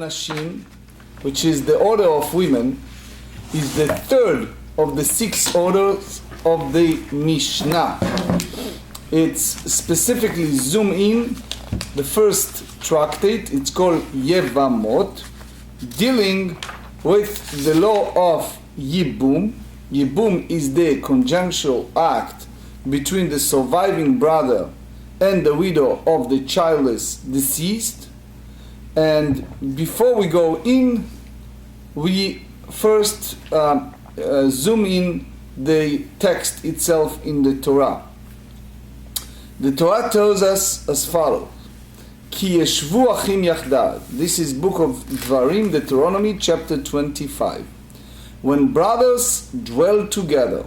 נשים, which is the order of women, is the third of the 6 orders of the Mishnah. It's specifically zoom in the first tractate. It's called Yevamot, dealing with the law of ייבום. ייבום is the conjunctional act between the surviving brother and the widow of the childless deceased. And before we go in, we first zoom in the text itself in the Torah. The Torah tells us as follows: Ki yeshvu achim yachdav. This is book of Dvarim, Deuteronomy, chapter 25. When brothers dwell together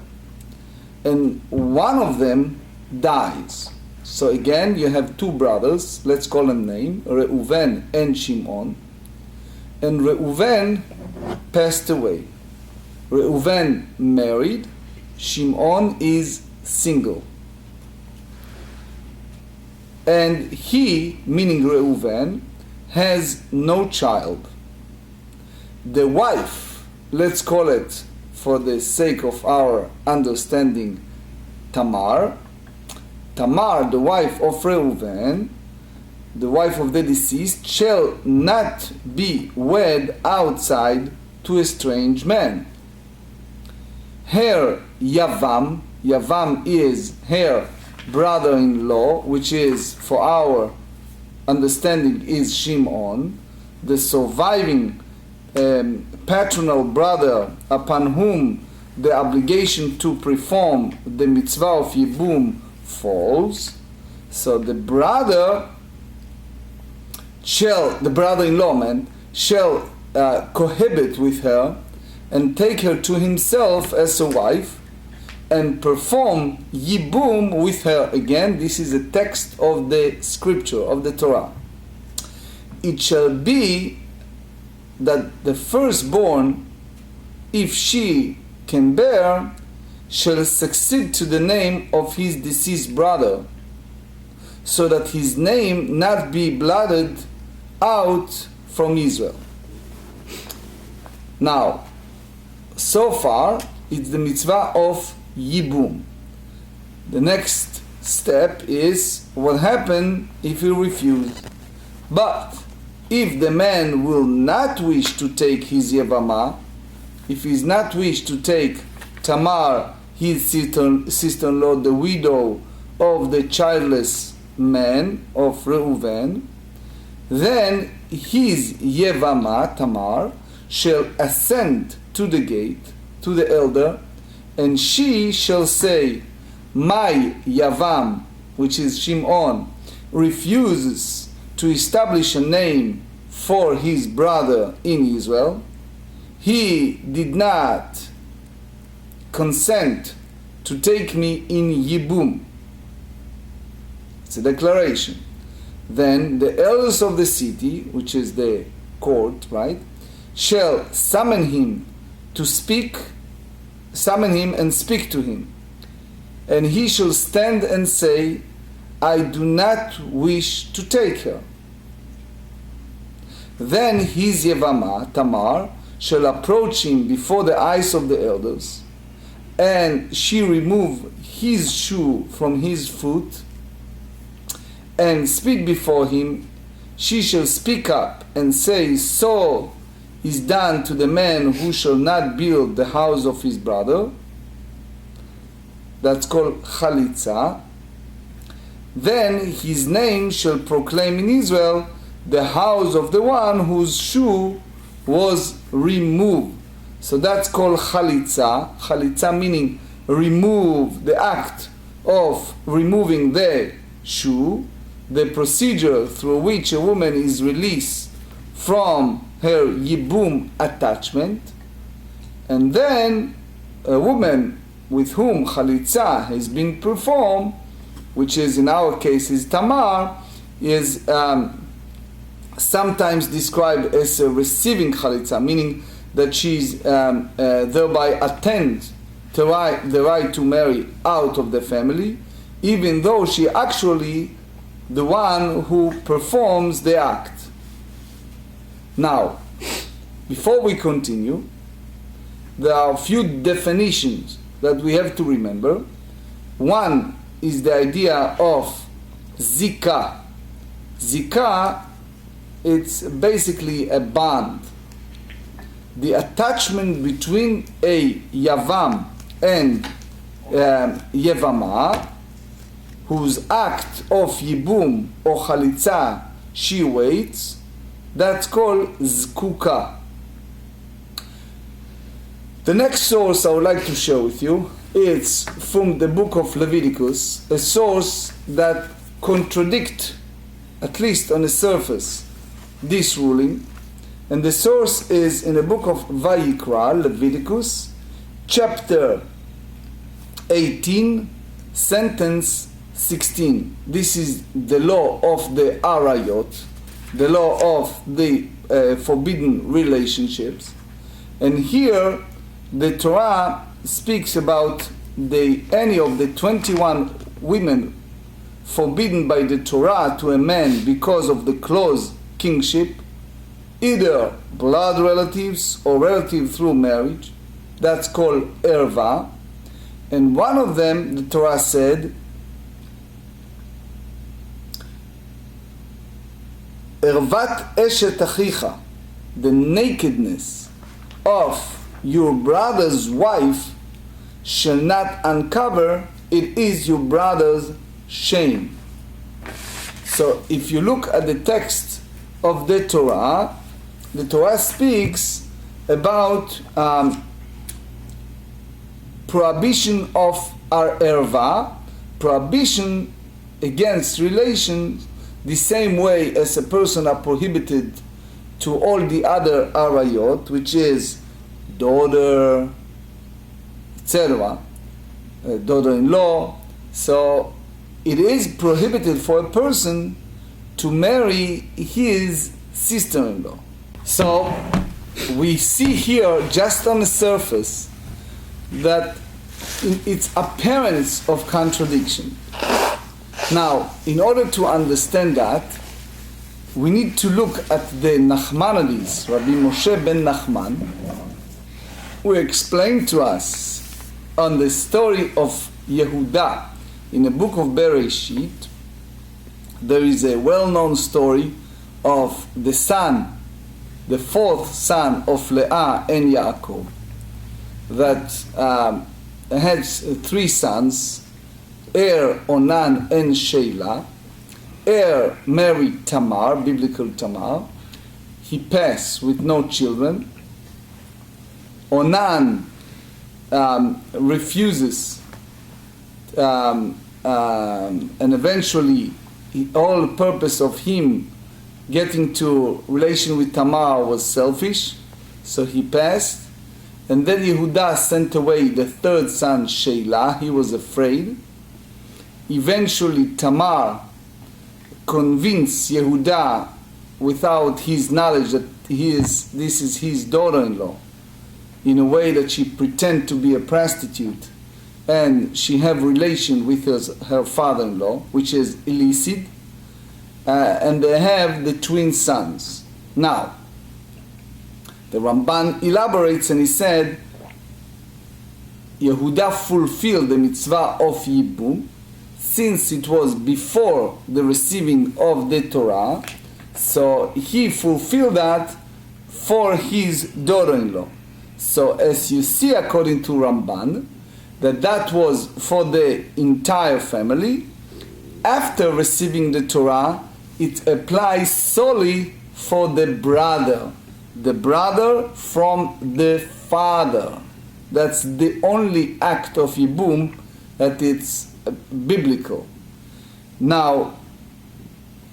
and one of them dies. So again, you have 2 brothers, let's call them name, Reuven and Shimon. And Reuven passed away. Reuven married, Shimon is single. And he, meaning Reuven, has no child. The wife, let's call it for the sake of our understanding, Tamar. Tamar, the wife of Reuven, the wife of the deceased, shall not be wed outside to a strange man. Her Yavam is her brother-in-law, which is, for our understanding, is Shimon, the surviving paternal brother upon whom the obligation to perform the mitzvah of ייבום falls. So the brother-in-law shall cohabit with her and take her to himself as a wife and perform ייבום with her. Again, this is a text of the scripture, of the Torah. It shall be that the firstborn, if she can bear, shall succeed to the name of his deceased brother, so that his name not be blotted out from Israel. Now, so far, it's the mitzvah of ייבום. The next step is what happened if he refused. But if the man will not wish to take his Yevamah, if he is not wish to take Tamar, his sister-in-law, the widow of the childless man of Reuven, then his Yevamah, Tamar, shall ascend to the gate, to the elder, and she shall say, my Yavam, which is Shimon, refuses to establish a name for his brother in Israel. He did not consent to take me in ייבום. It's a declaration. Then the elders of the city, which is the court, right, shall summon him and speak to him. And he shall stand and say, I do not wish to take her. Then his Yevamah, Tamar, shall approach him before the eyes of the elders, and she remove his shoe from his foot, and speak before him. She shall speak up and say, so is done to the man who shall not build the house of his brother. That's called וחליצה. Then his name shall proclaim in Israel the house of the one whose shoe was removed. So that's called וחליצה. וחליצה meaning remove, the act of removing the shoe, the procedure through which a woman is released from her ייבום attachment. And then a woman with whom וחליצה has been performed, which is in our case is Tamar, is sometimes described as a receiving וחליצה, meaning that she's thereby attained the right to marry out of the family, even though she actually the one who performs the act. Now, before we continue, there are a few definitions that we have to remember. One is the idea of zika. Zika, it's basically a bond. The attachment between a yavam and yevama, whose act of ייבום or וחליצה she waits, that's called zkuka. The next source I would like to share with you is from the book of Leviticus, a source that contradicts, at least on the surface, this ruling. And the source is in the book of Vayikra, Leviticus, chapter 18, sentence 16. This is the law of the arayot, the law of the forbidden relationships. And here the Torah speaks about any of the 21 women forbidden by the Torah to a man because of the close kingship, either blood relatives or relative through marriage. That's called erva. And one of them, the Torah said, ervat eshet achicha, the nakedness of your brother's wife shall not uncover, it is your brother's shame. So if you look at the text of the Torah speaks about prohibition of our erva, prohibition against relations, the same way as a person are prohibited to all the other arayot, which is daughter, etc., daughter-in-law. So it is prohibited for a person to marry his sister-in-law. So we see here, just on the surface, that it's appearance of contradiction. Now, in order to understand that, we need to look at the Nachmanides, Rabbi Moshe ben Nachman, who explained to us on the story of Yehuda in the book of Bereshit. There is a well-known story of the son, the fourth son of Leah and Yaakov, that had three sons, Onan, and Sheila. Married Tamar, biblical Tamar. He passed with no children. Onan refuses, and eventually all the purpose of him getting to relation with Tamar was selfish, so he passed. And then Yehuda sent away the third son, Sheila. He was afraid. Eventually Tamar convinced Yehuda, without his knowledge, that this is his daughter-in-law, in a way that she pretend to be a prostitute, and she have relation with her father-in-law, which is illicit, and they have the twin sons. Now, the Ramban elaborates and he said, Yehuda fulfilled the mitzvah of ייבום, since it was before the receiving of the Torah, so he fulfilled that for his daughter-in-law. So as you see, according to Ramban, that was for the entire family. After receiving the Torah, it applies solely for the brother from the father. That's the only act of ייבום that it's biblical. Now,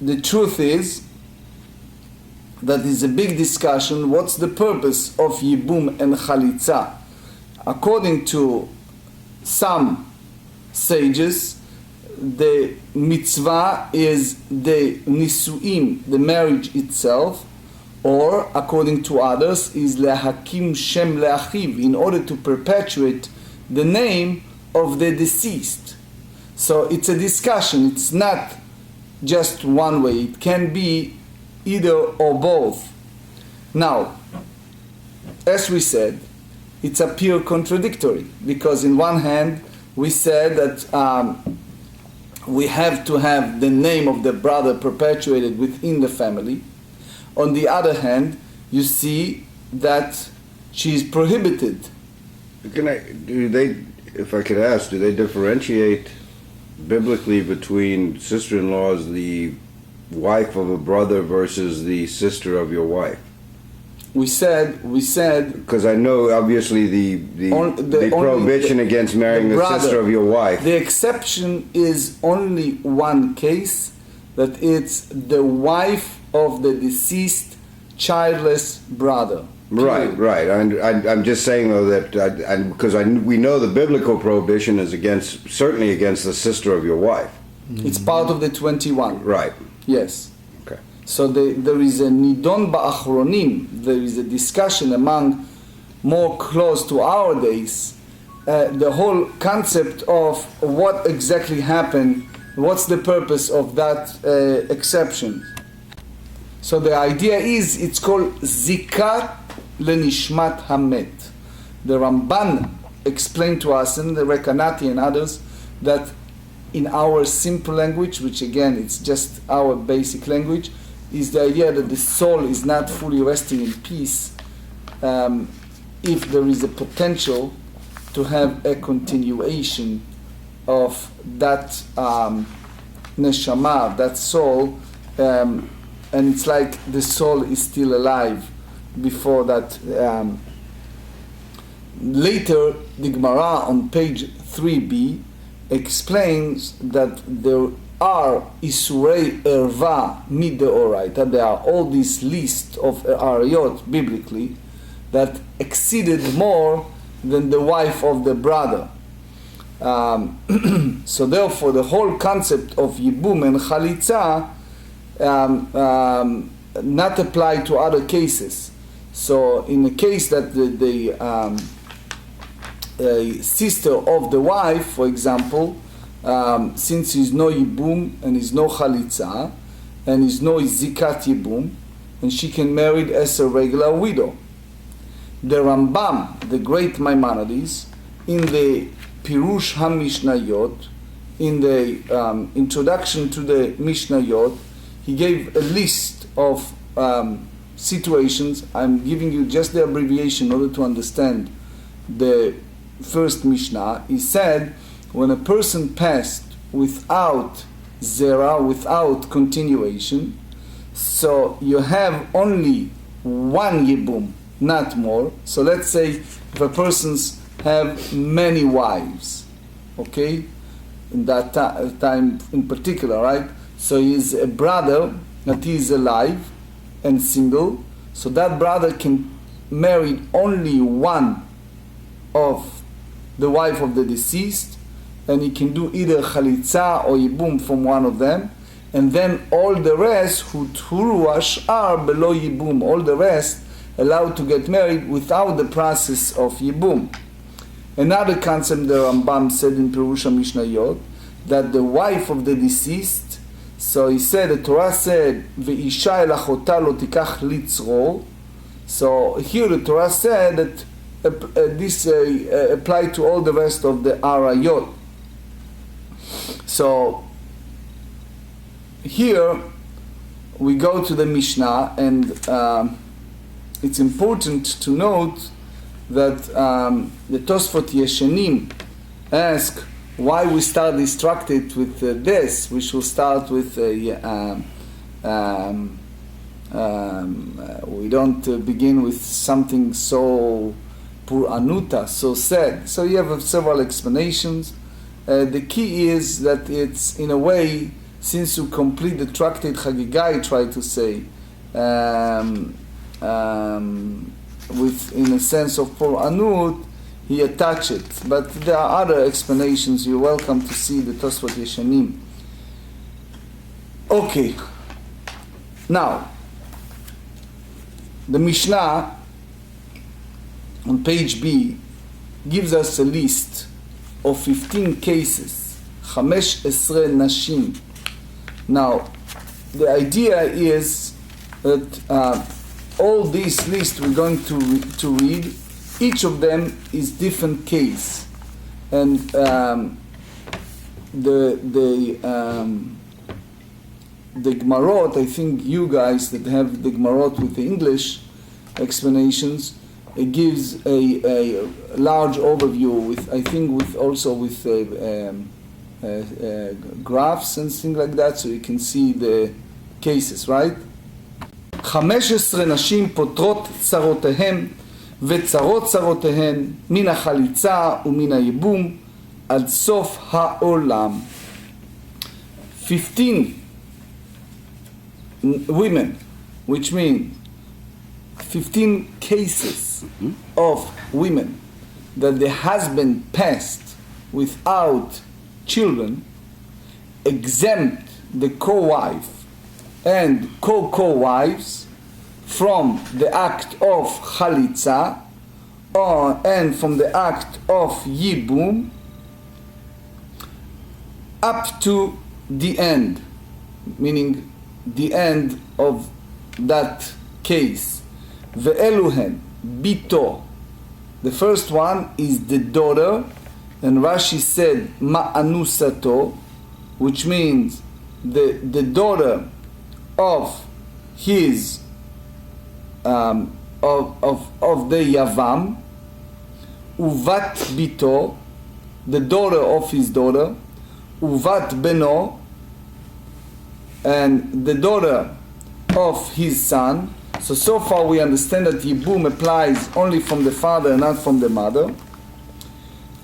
the truth is that is a big discussion. What's the purpose of ייבום and וחליצה? According to some sages, the mitzvah is the nisuim, the marriage itself, or according to others is lehakim shem leachiv, in order to perpetuate the name of the deceased. So it's a discussion. It's not just one way. It can be either or both. Now, as we said, it's a pure contradictory, because in one hand we said that we have to have the name of the brother perpetuated within the family. On the other hand, you see that she is prohibited. If I could ask, do they differentiate biblically between sister-in-laws, the wife of a brother versus the sister of your wife? We said because I know obviously the prohibition against marrying the sister of your wife. The exception is only one case, that it's the wife of the deceased childless brother. Right. I'm just saying though that because we know the biblical prohibition is certainly against the sister of your wife. It's part of the 21. Right. Yes. Okay. So there is a nidon ba'achronim. There is a discussion among more close to our days. The whole concept of what exactly happened. What's the purpose of that exception? So the idea is it's called zikat lenishmat hamet. The Ramban explained to us, and the Rekanati and others, that in our simple language, which again it's just our basic language, is the idea that the soul is not fully resting in peace if there is a potential to have a continuation of that neshama, that soul, and it's like the soul is still alive before that. Later, the Gemara on page 3b explains that there are Isurei Erva Mideoraita. There are all these lists of Arayot biblically that exceeded more than the wife of the brother. So therefore, the whole concept of ייבום and וחליצה not apply to other cases. So in the case that the sister of the wife, for example, since is no ייבום and is no וחליצה and is no zikat ייבום, and she can marry as a regular widow. The Rambam, the great Maimonides, in the Pirush HaMishnayot, in the introduction to the Mishnayot, he gave a list of situations. I'm giving you just the abbreviation in order to understand the first Mishnah. He said, when a person passed without zera, without continuation, so you have only one ייבום, not more. So let's say if a person's have many wives, okay, in that time in particular, right? So he is a brother that he is alive and single, so that brother can marry only one of the wife of the deceased, and he can do either וחליצה or ייבום from one of them, and then all the rest who turu ashar below ייבום, all the rest allowed to get married without the process of ייבום. Another concept the Rambam said in Pirush HaMishnayot, that the wife of the deceased, so he said, the Torah said, Ve'isha el achota lo tikach litzro. So here the Torah said that this applied to all the rest of the arayot. So here we go to the Mishnah, and it's important to note that the Tosfot Yeshanim ask why we start this tractate with this. We should start with we don't begin with something so pur anuta, so sad. So you have several explanations. The key is that it's in a way, since you complete the tractate Chagiga, I try to say, with in a sense of pur anut, he attached it. But there are other explanations. You're welcome to see the Tosfot Yeshanim. Okay. Now, the Mishnah on page B gives us a list of 15 cases, 15 נשים. Now, the idea is that all this list we're going to read, each of them is different case, and the Gemarrot, I think you guys that have the Gemarrot with the English explanations, it gives a large overview with, I think, with also with graphs and things like that, so you can see the cases, right? 15 נשים פותרות צרותיהן וצרות צרותיהן מן החליצה ומן הייבום עד סוף העולם. 15 women, which means 15 cases of women that the husband passed without children, exempt the co-wife and co-wives from the act of וחליצה and from the act of ייבום up to the end, meaning the end of that case. ואלו הן ביתו. The first one is the daughter, and Rashi said ma'anusato, which means the daughter of his of the Yavam, uvat bito, the daughter of his daughter, uvat beno, and the daughter of his son. So far we understand that ייבום applies only from the father and not from the mother.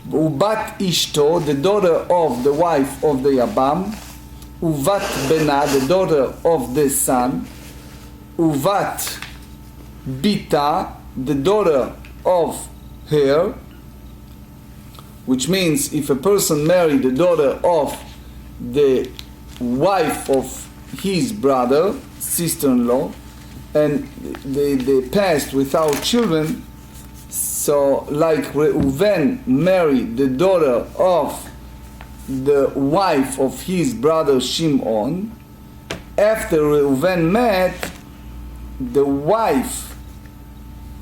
Ubat ishto, the daughter of the wife of the Yabam. Uvat bena, the daughter of the son. Uvat bita, the daughter of her. Which means if a person married the daughter of the wife of his brother, sister-in-law, and they passed without children, so like Reuven married the daughter of the wife of his brother Shimon, after Reuven met, the wife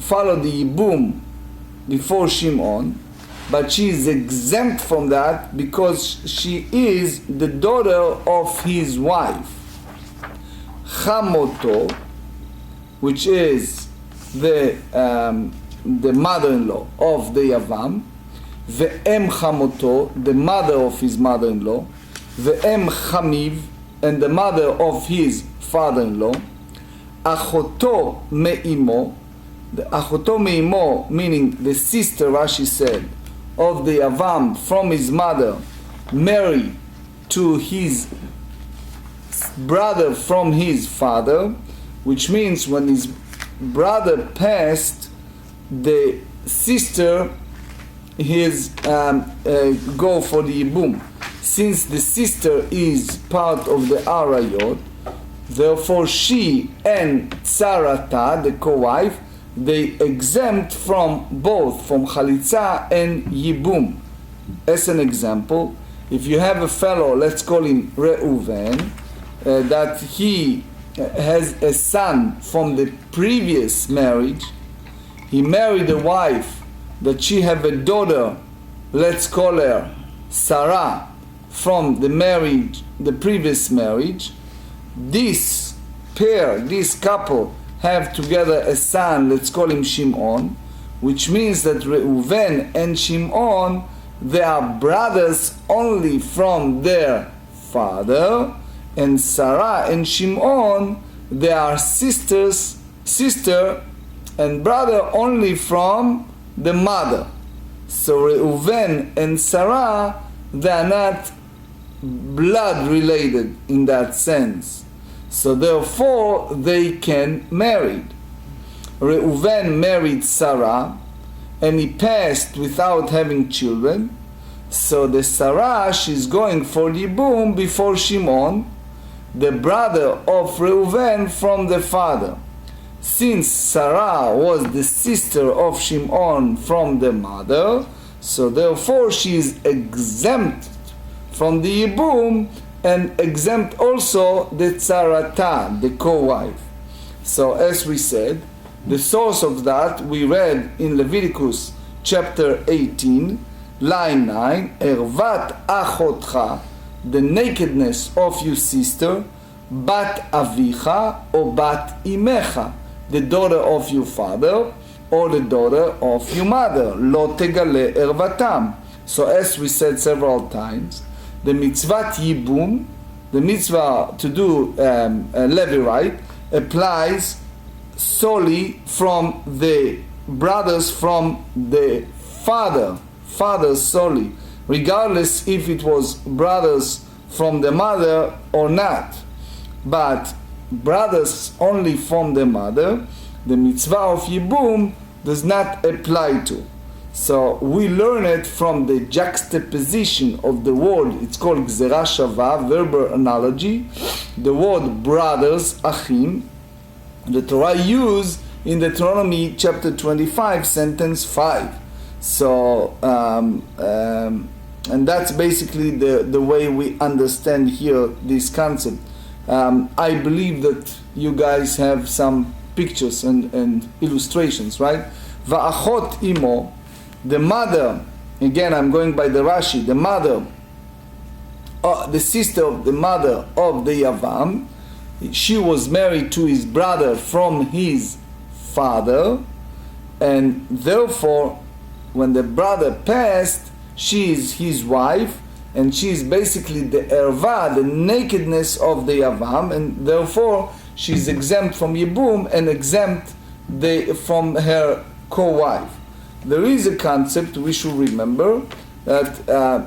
followed the ייבום before Shimon, but she is exempt from that because she is the daughter of his wife. Chamoto, which is the mother-in-law of the Yavam, ve'em chamoto, the mother of his mother-in-law, ve'em chamiv, and the mother of his father-in-law, achoto me'imo, the achoto me'imo, meaning the sister, Rashi said, of the Yavam from his mother, married to his brother from his father, which means when his brother passed, the sister his go for the ייבום. Since the sister is part of the arayot, therefore she and tzarata, the co-wife, they exempt from both, from וחליצה and ייבום. As an example, if you have a fellow, let's call him Reuven, that he has a son from the previous marriage, he married a wife that she have a daughter, let's call her Sarah, from the marriage, the previous marriage. This pair, this couple, have together a son, let's call him Shimon, which means that Reuven and Shimon, they are brothers only from their father, and Sarah and Shimon, they are sister and brother only from the mother. So Reuven and Sarah, they are not blood related in that sense. So therefore they can marry. Reuven married Sarah and he passed without having children. So the Sarah, she's going for ייבום before Shimon, the brother of Reuven from the father. Since Sarah was the sister of Shimon from the mother, so therefore she is exempt from the ייבום and exempt also the tzarata, the co-wife. So as we said, The source of that we read in Leviticus chapter 18, line 9, Ervat achotcha, the nakedness of your sister, bat avicha or bat imecha, the daughter of your father or the daughter of your mother, lo tegale ervatam. So as we said several times, the mitzvah ייבום, the mitzvah to do levirate, applies solely from the brothers from the father solely, regardless if it was brothers from the mother or not. But brothers only from the mother, the mitzvah of ייבום does not apply to. So we learn it from the juxtaposition of the word, it's called gzera shava, verbal analogy, the word brothers, achim, the Torah used in Deuteronomy chapter 25, sentence 5. So, and that's basically the way we understand here this concept. I believe that you guys have some pictures and illustrations, right? Va'achot imo, the mother, again I'm going by the Rashi, the mother, the sister of the mother of the Yavam, she was married to his brother from his father, and therefore when the brother passed, she is his wife, and she is basically the erva, the nakedness of the Yavam, and therefore she is exempt from ייבום and exempt from her co-wife. There is a concept we should remember that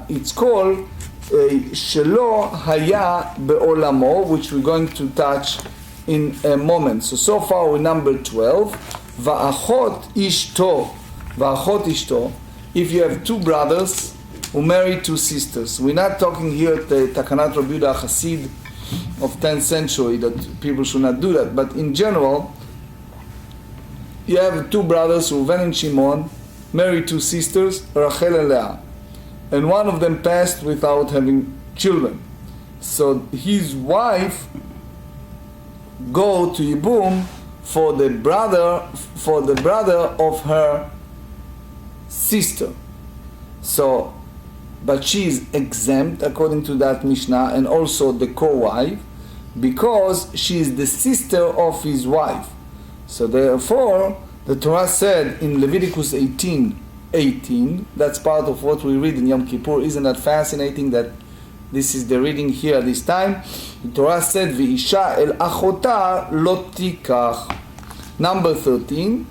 it's called shelo haya be'olamo, which we're going to touch in a moment. So far we're number 12. Va'achot ishto. Va'achot ishto. If you have two brothers who marry two sisters, we're not talking here at the Takanat Rabbi Yehuda Chassid of 10th century that people should not do that, but in general, you have two brothers, Reuven and Shimon, married two sisters, Rachel and Leah, and one of them passed without having children. So his wife go to ייבום for the brother of her sister. So, but she is exempt according to that Mishnah, and also the co-wife, because she is the sister of his wife. So therefore, the Torah said in Leviticus 18, that's part of what we read in Yom Kippur. Isn't that fascinating that this is the reading here this time? The Torah said, V'isha el achota lo tikach. Number 13,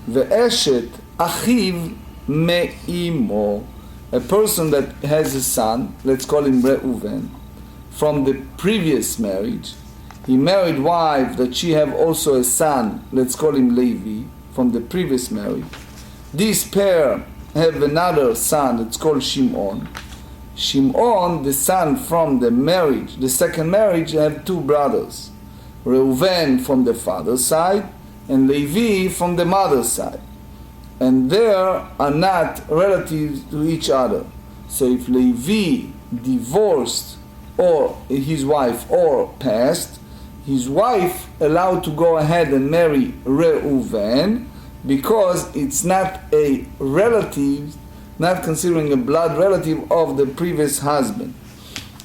Ve'eshet achiv me'imo. A person that has a son, let's call him Reuven, from the previous marriage, he married wife that she have also a son, let's call him Levi, from the previous marriage. This pair have another son that's called Shimon. Shimon, the son from the marriage, the second marriage, have two brothers. Reuven from the father's side and Levi from the mother's side. And they are not relatives to each other. So if Levi divorced or his wife or passed, his wife allowed to go ahead and marry Reuven, because it's not a relative, not considering a blood relative of the previous husband.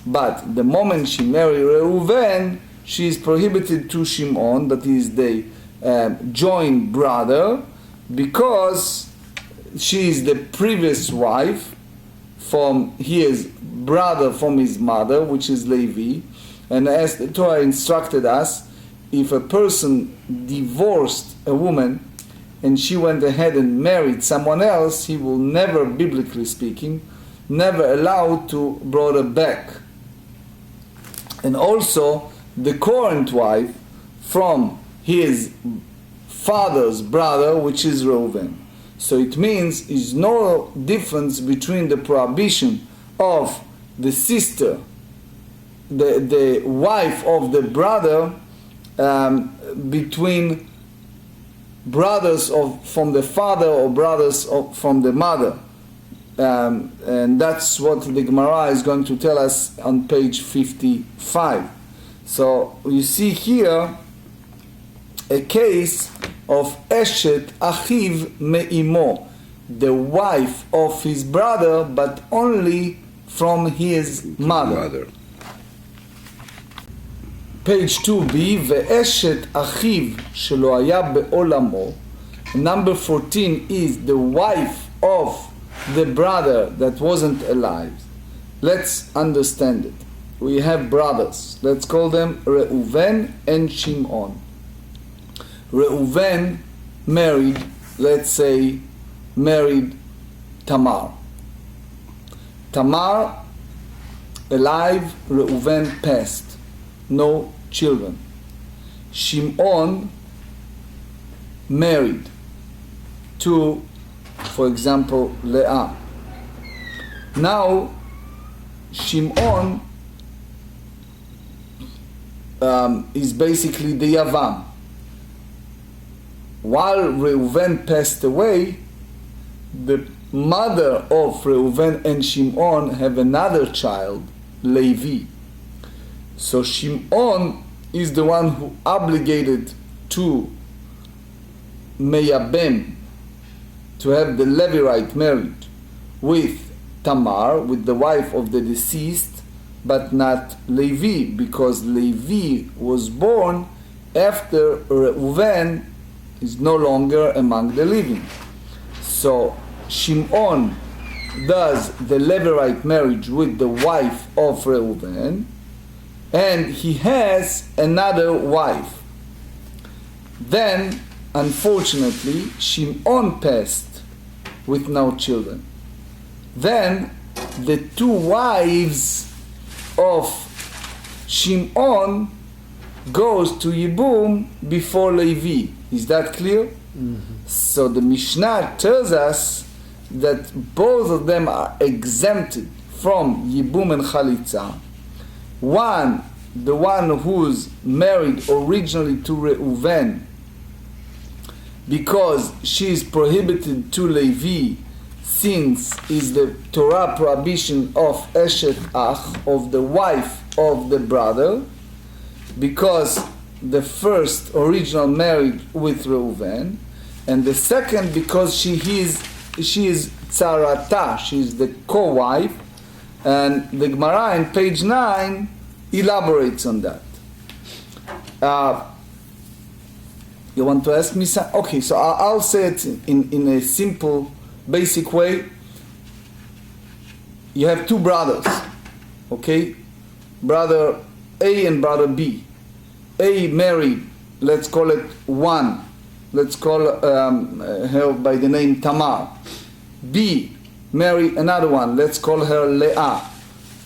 But the moment she married Reuven, she is prohibited to Shimon, that is the joint brother, because she is the previous wife from his brother from his mother, which is Levi. And as the Torah instructed us, if a person divorced a woman and she went ahead and married someone else, he will never, biblically speaking, never allowed to bring her back. And also the current wife from his father's brother, which is Reuven. So it means there's no difference between the prohibition of the sister, the wife of the brother, between brothers from the father or brothers from the mother. And that's what the Gemara is going to tell us on page 55. So you see here a case of Eshet Achiv Me'imo, the wife of his brother, but only from his mother. Page 2b, ואשת אחיו שלא היה בעולמו. Number 14 is the wife of the brother that wasn't alive. Let's understand it. We have brothers. Let's call them Reuven and Shimon. Reuven married, let's say, Tamar. Tamar alive, Reuven passed. No children. Shimon married to, for example, Leah. Now, Shimon is basically the Yavam. While Reuven passed away, the mother of Reuven and Shimon have another child, Levi. So Shimon is the one who obligated to Meyabem, to have the Levirate marriage with Tamar, with the wife of the deceased, but not Levi, because Levi was born after Reuven is no longer among the living. So Shimon does the Levirate marriage with the wife of Reuven, and he has another wife. Then, unfortunately, Shimon passed with no children. Then the two wives of Shimon goes to ייבום before Levi. Is that clear? Mm-hmm. So the Mishnah tells us that both of them are exempted from ייבום and וחליצה. One, the one who's married originally to Reuven, because she is prohibited to Levi, since is the Torah prohibition of Eshet Ach, of the wife of the brother, because the first original married with Reuven, and the second because she is Tzarata, she is the co-wife, and the Gemarrah in page 9 elaborates on that. You want to ask me something? Okay, so I'll say it in a simple, basic way. You have two brothers, okay? Brother A and brother B. A married, let's call it one. Let's call her by the name Tamar. B married another one. Let's call her Leah.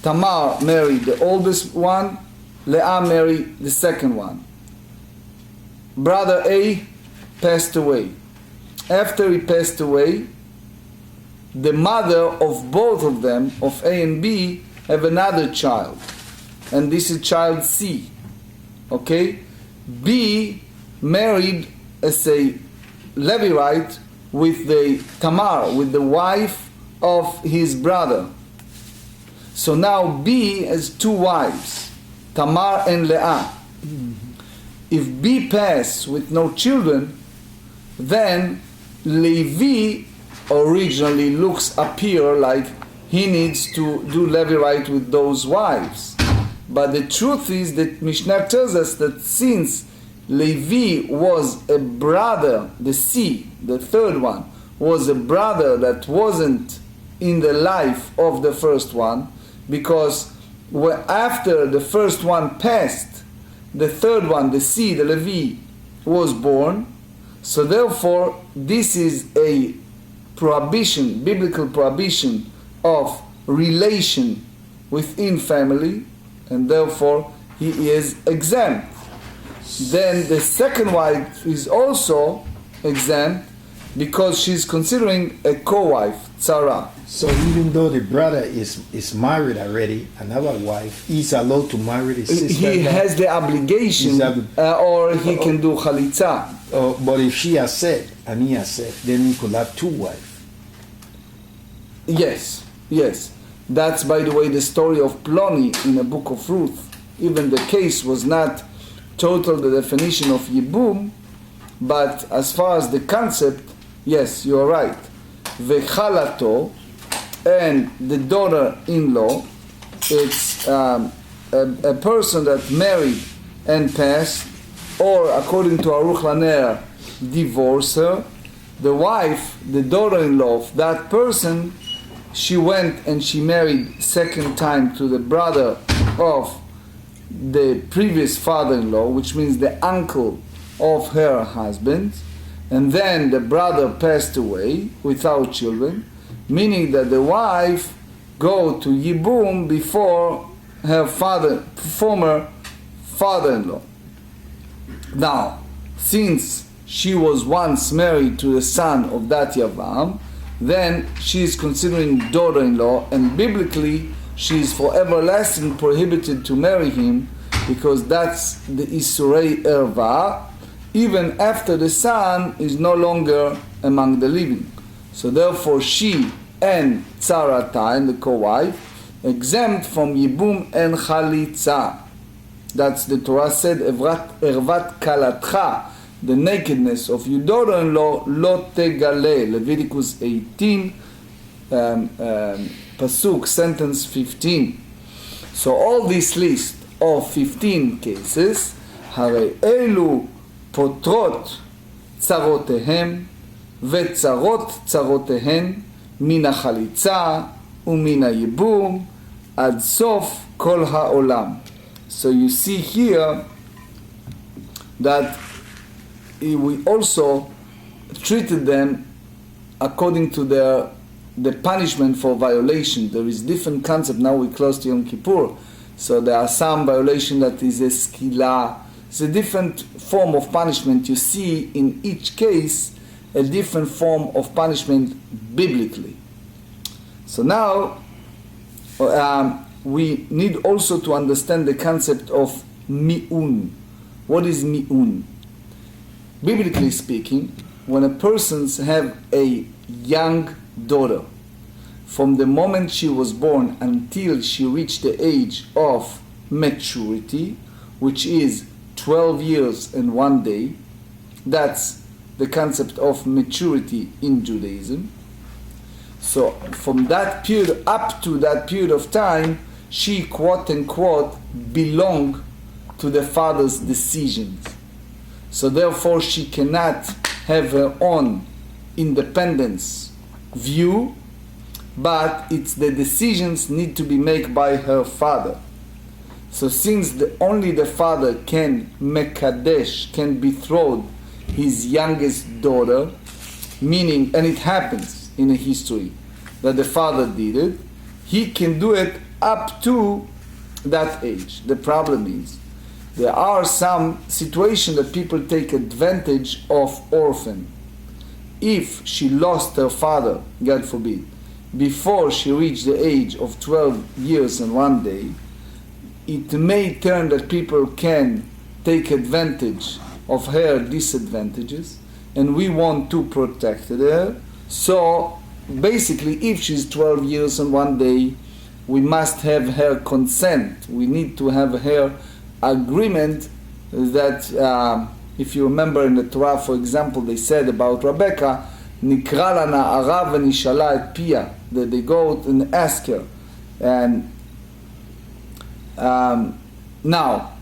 Tamar married the oldest one. Leah married the second one. Brother A passed away. After he passed away, the mother of both of them, of A and B, have another child. And this is child C. Okay? B married as a Levirate with the Tamar, with the wife of his brother. So now B has two wives, Tamar and Leah. Mm-hmm. If B passed with no children, then Levi originally appear like he needs to do Levirate with those wives. But the truth is that Mishnah tells us that since Levi was a brother, the C, the third one, was a brother that wasn't in the life of the first one, because after the first one passed, the third one, the C, the Levi, was born. So therefore, this is a prohibition, biblical prohibition of relation within family, and therefore he is exempt. Then the second wife is also exempt because she's considering a co-wife, Tzara. So even though the brother is married already, another wife, he's allowed to marry his sister. He has the obligation, or he can do וחליצה. But if she accepts and he accepts, then he could have two wives. Yes. That's, by the way, the story of Ploni in the book of Ruth. Even the case was not total the definition of ייבום, but as far as the concept, yes, you are right. Vechalato, and the daughter-in-law, it's a person that married and passed, or according to Aruch Laner, divorced her. The wife, the daughter-in-law of that person, she went and she married second time to the brother of the previous father-in-law, which means the uncle of her husband, and then the brother passed away without children, meaning that the wife go to ייבום before her former father-in-law. Now, since she was once married to the son of that Yavam, then she is considering daughter-in-law, and biblically she is for everlasting prohibited to marry him, because that's the Isurei Erva, even after the son is no longer among the living. So therefore she and Tzarata, and the co-wife, exempt from ייבום and וחליצה. That's the Torah said, Ervat kalatcha, the nakedness of your daughter-in-law, lo tegale, Leviticus 18, Pasuk, sentence 15. So all this list of 15 cases, הרי אלו פותרות צרותיהם וצרות צרותיהן מן החליצה ומן הייבום עד סוף כל העולם. So you see here that we also treated them according to the punishment for violation. There is different concept. Now we're close to Yom Kippur, so there are some violation that is a skila. It's a different form of punishment. You see in each case a different form of punishment biblically. So now we need also to understand the concept of mi'un. What is mi'un? Biblically speaking, when a person have a young daughter, from the moment she was born until she reached the age of maturity, which is 12 years and 1 day, that's the concept of maturity in Judaism. So from that period up to that period of time, she quote unquote belong to the father's decisions. So therefore she cannot have her own independence view, but it's the decisions need to be made by her father. So since only the father can mekadesh, can betroth his youngest daughter, meaning, and it happens in a history that the father did it, he can do it up to that age. The problem is, there are some situations that people take advantage of orphan. If she lost her father, God forbid, before she reached the age of 12 years and 1 day, it may turn that people can take advantage of her disadvantages, and we want to protect her. So basically, if she's 12 years and 1 day, we must have her consent. We need to have her agreement that, if you remember in the Torah, for example, they said about Rebecca, Nikra la na'ara v'nishala et pia, that they go and ask her. And now,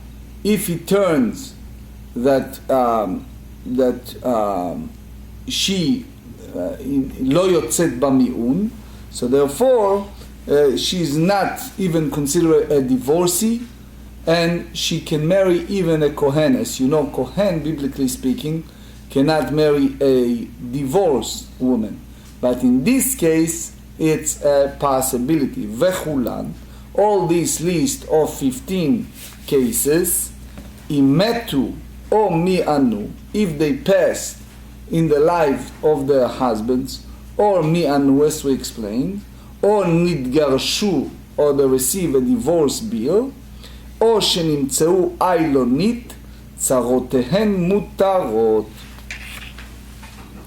if it turns that she lo yotzet bami'un, so therefore she is not even considered a divorcee, and she can marry even a kohen. As you know, kohen, biblically speaking, cannot marry a divorced woman. But in this case, it's a possibility. Vechulan, all this list of 15 cases, imetu or mi'anu, if they passed in the life of their husbands, or mi'anu, as we explained, or nidgarshu, or they receive a divorce bill, או שנמצאו איילונית, צרותיהן מותרות.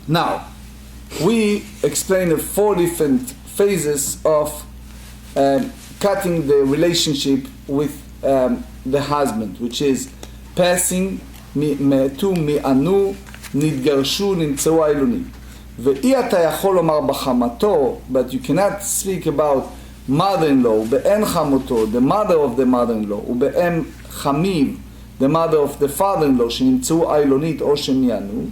Now, we explained 4 different phases of cutting the relationship with the husband, which is passing to mi'anu, נתגרשו, נמצאו העילונית. ואי אתה יכול לומר בחמתו, but you cannot speak about mother-in-law, באם חמותו, the mother of the mother-in-law, ובאם חמיו, the mother of the father-in-law, שנמצאו העילונית או שמיינו,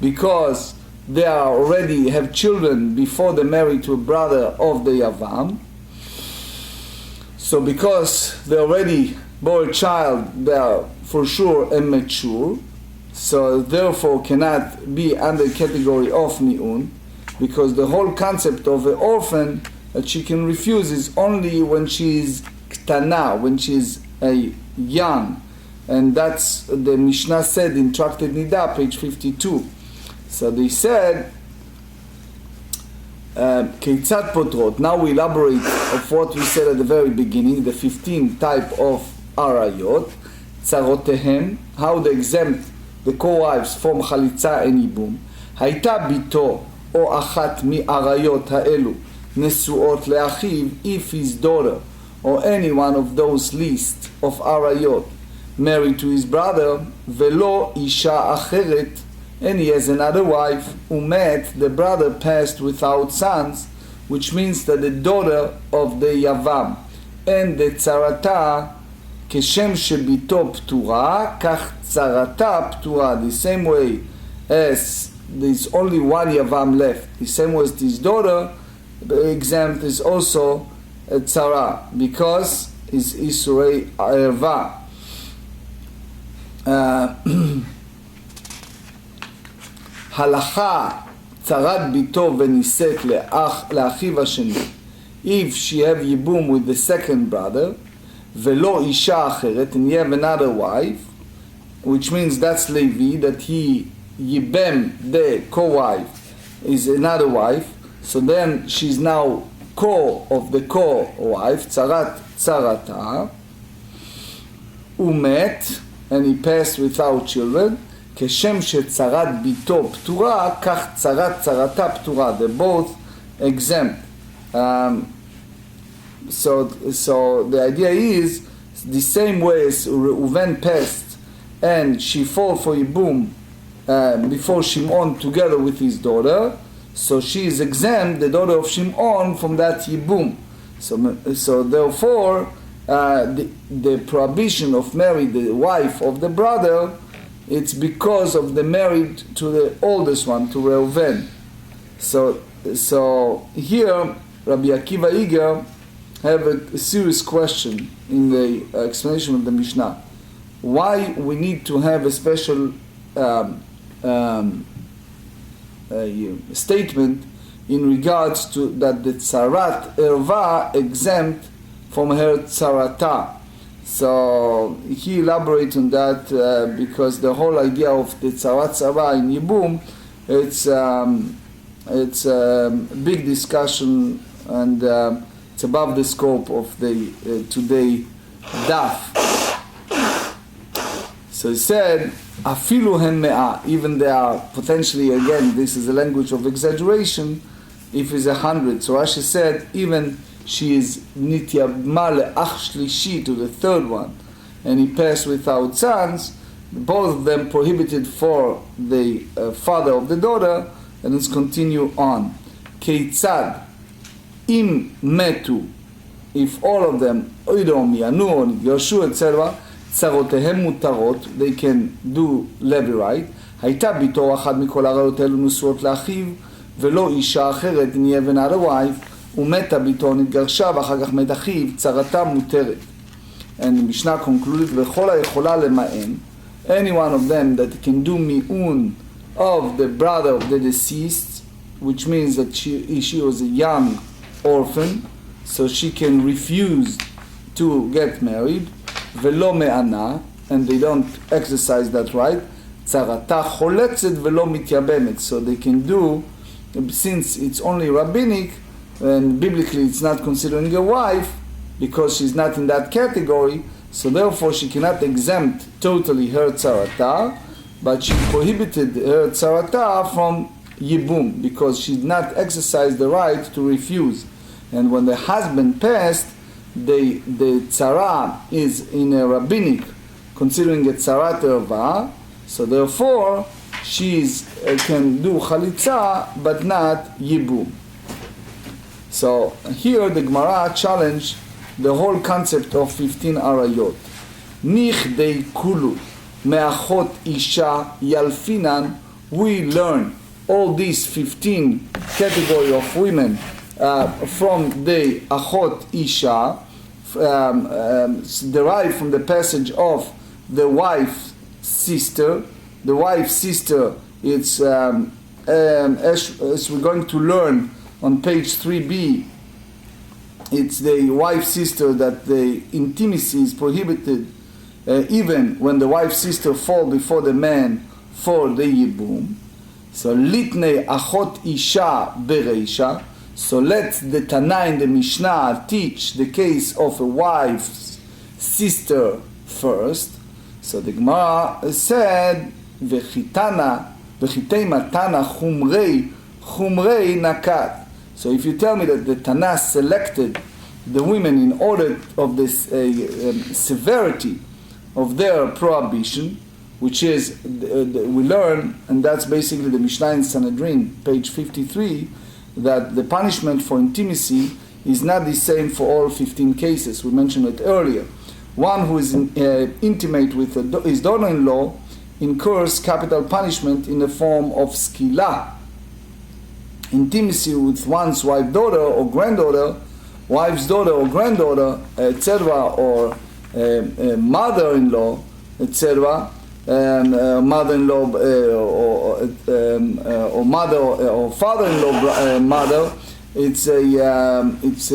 because they are already have children before they marry to a brother of the Yavam. So because they already bore a child, they are for sure immature, so therefore cannot be under category of mi'un, because the whole concept of an orphan that she can refuse is only when she is ktana, when she is a young, and that's the Mishnah said in Tractate Nida, page 52. So they said, Keitzad potrot. Now we elaborate of what we said at the very beginning, the 15 type of arayot, tzarotehem, how they exempt the co-wives from וחליצה and ייבום. הייתה ביתו או אחת מאריות האלו נשואות לאחיו, if his daughter or any one of those list of arayot married to his brother, ולא אישה אחרת, and he has another wife, umet, the brother passed without sons, which means that the daughter of the Yavam, and the tzarata, כשם שביתו פטורה, כך tzarata פטורה, the same way as there's only one Yavam left, the same way as his daughter, the exempt is also a tzara, because is Isurei Erva. הלכה צרת ביתו ונישאת לאחיו השני, if she have ייבום with the second brother, ולא אישה אחרת, and you have another wife, which means that's Levi, that he ייבם the co-wife is another wife, so then she's now of the co-wife, צרת צרתה, ומת, and he passed without children, כשם שצרת ביתו פטורה, כך צרת צרתה פטורה. They're both exempt. So the idea is the same way as Reuven passed and she fall for ייבום before Shimon together with his daughter, so she is exempt, the daughter of Shimon, from that ייבום. So therefore the prohibition of marrying the wife of the brother, it's because of the married to the oldest one, to Reuven. So here Rabbi Akiva Iger have a serious question in the explanation of the Mishnah. Why we need to have a special statement in regards to that the tzarat erva exempt from her tzarata. So he elaborates on that because the whole idea of the tzarat tzara in ייבום, it's a big discussion, and it's above the scope of the today daf. So he said, afilu hen me'ah, even they are potentially, again, this is a language of exaggeration, if it's 100. So Rashi said, even she is nityabma le'ach shlishi, to the third one, and he passed without sons, both of them prohibited for the father of the daughter, and let's continue on. Keitzad, im metu, if all of them, oidom, yanu, yoshu, etc., צרותיהם מותרות, they can do levirate, הייתה ביתו אחת מכל הרעות אלו נשואות לאחיו, ולא אישה אחרת, אם יהיה another wife, ומתה ביתו, נתגרשה, ואחר כך מת אחיו, צרתה מותרת. And המשנה concluded, וכל היכולה למען, any one of them that can do mi'un of the brother of the deceased, which means that she was a young orphan, so she can refuse to get married, ולא מענה, and they don't exercise that right, צרתה חולצת ולא מתייבמת, so they can do, since it's only rabbinic, and biblically it's not considering a wife, because she's not in that category, so therefore she cannot exempt totally her tzarata, but she prohibited her tzarata from ייבום, because she did not exercise the right to refuse. And when the husband passed, the tzara is in a rabbinic, considering a tzarat erva, so therefore can do וחליצה, but not ייבום. So here the Gemara challenged the whole concept of 15 arayot. Nichdei kulu me'achot isha yalfinan. We learn all these 15 category of women from the achot isha, derived from the passage of the wife's sister. The wife's sister, it's as we're going to learn on page 3b, it's the wife's sister that the intimacy is prohibited even when the wife's sister fall before the man for the ייבום. So litnei achot isha bereisha. So let the Tana in the Mishnah teach the case of a wife's sister first. So the Gemara said, vechitana tana chumrei nakat. So if you tell me that the Tana selected the women in order of this severity of their prohibition, which is, we learn, and that's basically the Mishnah in Sanhedrin, page 53, that the punishment for intimacy is not the same for all 15 cases. We mentioned it earlier. One who is intimate with his daughter-in-law incurs capital punishment in the form of skila. Intimacy with one's wife, daughter or granddaughter, wife's daughter or granddaughter, etc., or mother-in-law, etc., mother-in-law or mother or father-in-law mother, it's a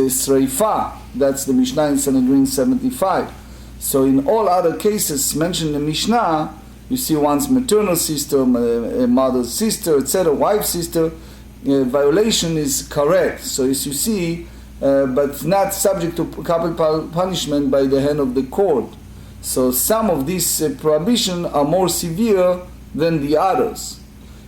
sreifa. That's the Mishnah in Sanhedrin 75. So in all other cases mentioned in the Mishnah, you see one's maternal sister, mother's sister, etc., wife's sister, violation is correct. So as you see, but not subject to capital punishment by the hand of the court. So some of these prohibitions are more severe than the others.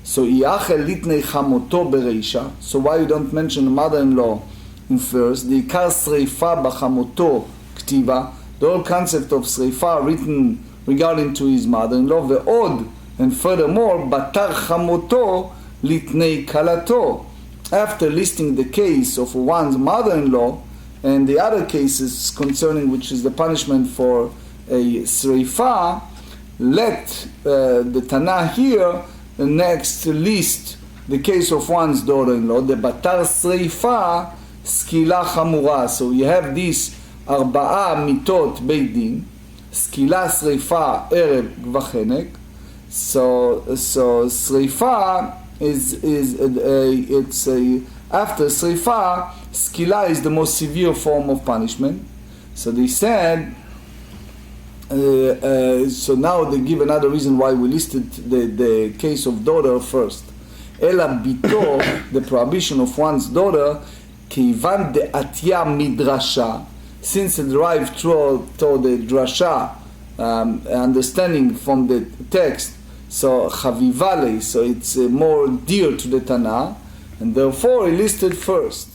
So Iyachel litnei chamoto bereisha. So why you don't mention the mother-in-law in first? The ikar sreifa bachamoto ktiva. The whole concept of sreifa written regarding to his mother-in-law. Ve'od, and furthermore, batar chamoto litnei kalato. After listing the case of one's mother-in-law and the other cases concerning which is the punishment for a sreifa, let the Tana here next list the case of one's daughter-in-law, the batar sreifa skila chamura. So you have these arba'a mitot beit din, skila sreifa erev gvachenek. So sreifa is after sreifa, skila is the most severe form of punishment. So they said. So now they give another reason why we listed the case of daughter first. Ela bito, the prohibition of one's daughter, kivan de atya midrasha, since it derived through the drasha, understanding from the text. So chavivale, so it's more dear to the Tana, and therefore he listed first.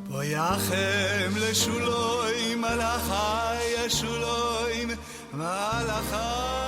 ויחם לשולוים מלאכי השולוים מלאכי